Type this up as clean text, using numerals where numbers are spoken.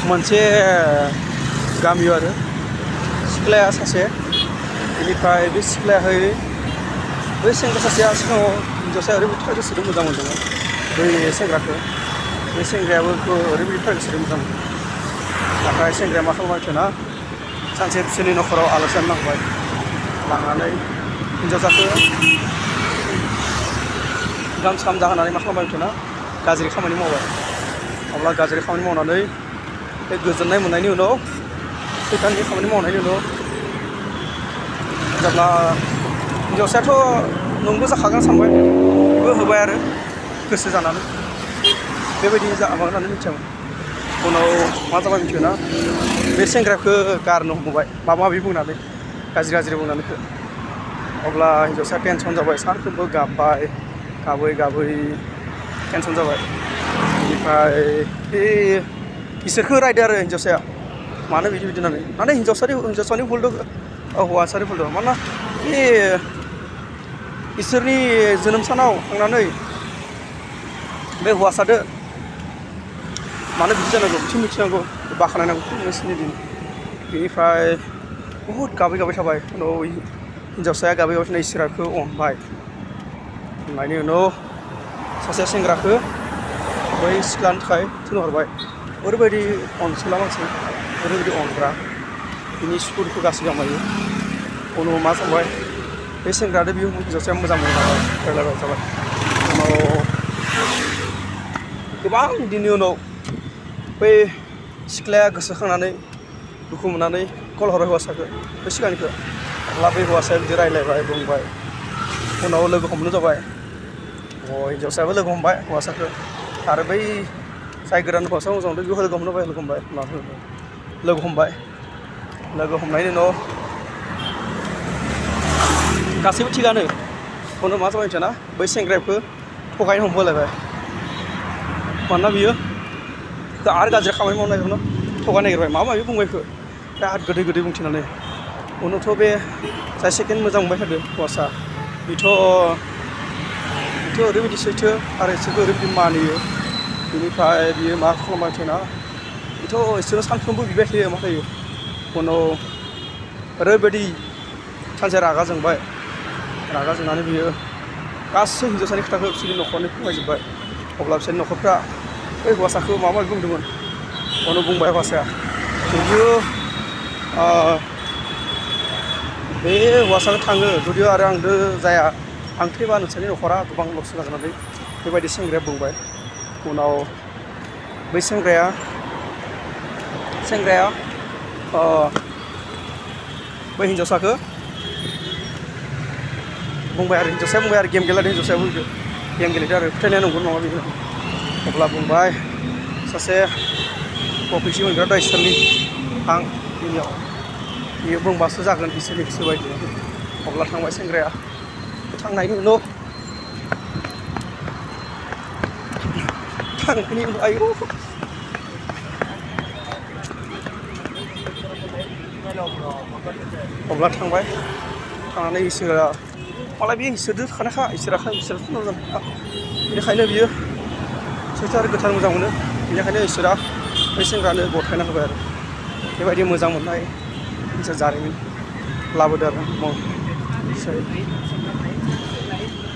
मोनसे गामियाव आरो सिख्लाया सासे बेनिफ्राय बे सिख्लायाहाय बै सेंग्रा सासेया सिगाङाव हिन्जावसाया ओरैबायदि थार गोसोजों मोजां मोनदोंमोन बै सेंग्राखौ बे सेंग्रायाबो ओरैबायदि थार गोसोजों मोजां मोनदों नाथाय सेंग्राया मा खालामबाय थोना सानसे बिसोरनि न'खराव आलासि जानो लांबाय लांनानै हिन्जावसाखौ गामसा जाहोनानै मा खालामबाय थोना गाज्रि खामानि मावबाय अब्ला गाज्रि खामानि मावनानै बे गोजोननाय मोननायनि उनाव सैताननि खामानि मावनायनि उनाव जेब्ला हिन्जावसायाथ' नंगौ जाखागोन सानबाय बेबो होबाय आरो गोसो जानानै बेबायदि माबा होननानै मिथियामोन उनाव मा जाबाय मिथिगौना बे सेंग्राखौ गारनो हमबाय माबा माबि बुंनानै गाज्रि बुंनानै अब्ला हिन्जावसाया टेनसन जाबाय सानफ्रोमबो गाबै टेनसन जाबाय बेनिफ्राय बे इसोरखौ रायदो आरो हिन्जावसाया मानो बिदि होननानै माने हिन्जावसानि भुल दं हौवासानि भुल दं मानोना बे इसोरनि जोनोम सानाव थांनानै बे हौवासादो मानो बिदि जानांगौ बिथिं मिथिनांगौ बाख्नायनांगौ नोंसोरनि दिन बेनिफ्राय बहुद गाबै थाबाय उनाव हिन्जावसाया गाबै थानाय इसोरखौ अनबाय अननायनि उनाव सासे सेंग्राखौ बै सिख्लानि थाखाय थिनहरबाय ओरैबायदि अनसुला मानसि ओरैबायदि अनग्रा बिनि सुखु दुखु गासैबो मायो उनाव मा जाबाय बे सेंग्रादो बे हिन्जावसाया मोजां मोनलायबाय रायलायबाय जाबाय उनाव गोबां दिननि उनाव बै सिख्लाया गोसोखांनानै दुखु मोननानै कल हरबाय हौवासाखौ बै सिगांनिखौ अब्ला बै हौवासाया बिदि रायलायबाय बुंबाय उनाव लोगो हमनो जाबाय हिन्जावसायाबो लोगो हमबाय हौवासाखौ आरो बै जाय गोदान हौवासा मोजां मोनदों बेखौ लोगो हमबाय लोगो हमनायनि उनाव गासैबो थिगानो उनाव मा जाबाय मिथियाना बै सेंग्राखौ थगायनो हमबोलायबाय मानोना बियो आरो गाज्रि खामानि मावनो नागिरनो थगायनो नागिरबाय माबा माबि बुंबाय बेखौ बिराद गोदै बुंथिनानै उनावथ' बे जाय सेकेन्ड मोजां मोनबाय थादों हौवासा बेथ' ओरैबायदि सैथो आरो इसोरखौ ओरैबायदि मानियो बेनिफ्राय बियो मा खालामबाय थायोना बेथ' इसोरो सानफ्रोमबो बिबाय थायो मा थायो उनाव ओरैबायदि सानसे रागा जोंनानै बियो गासै हिन्जावसानि खोथाखौ बिसोरनि न'खरनि फोरमायजोब्बाय अब्ला बिसोरनि न'खरफ्रा बै हौवासाखौ माबा माबि बुंदोंमोन उनाव बुंबाय हौवासाया जुदियो बे हौवासाखौ थाङो जुदियो आरो आंदो जाया आं थैबा नोंसोरनि न'खरा गोबां लस जागोन होननानै बेबायदि सेंग्राया बुंबाय उनाव बै सेंग्राया बै हिन्जावसाखौ बुंबाय आरो गेम गेलेदों हिन्जावसायाबो गेम गेलेदों आरो फोथायनाया नंगौ नङा बेखौ अब्ला बुंबाय सासे प्रफेसि मोनग्रा दा इसोरनि थां बेनियाव बियो बुंबासो जागोन इसोरनि गोसो बायदि अब्ला थांबाय सेंग्राया थांनायनि उनाव आयौ अब्ला थांनानै इसोरा मालाय बे इसोरजों थाखानायखा इसोराथ' मोजां बेनिखायनो बियो सैथो आरो गोथार मोजां मोनो बेनिखायनो इसोरा बै सेंग्रानो गथायना होबाय आरो बेबायदि मोजां मोननाय मोनसे जारिमिन लाबोदो आरो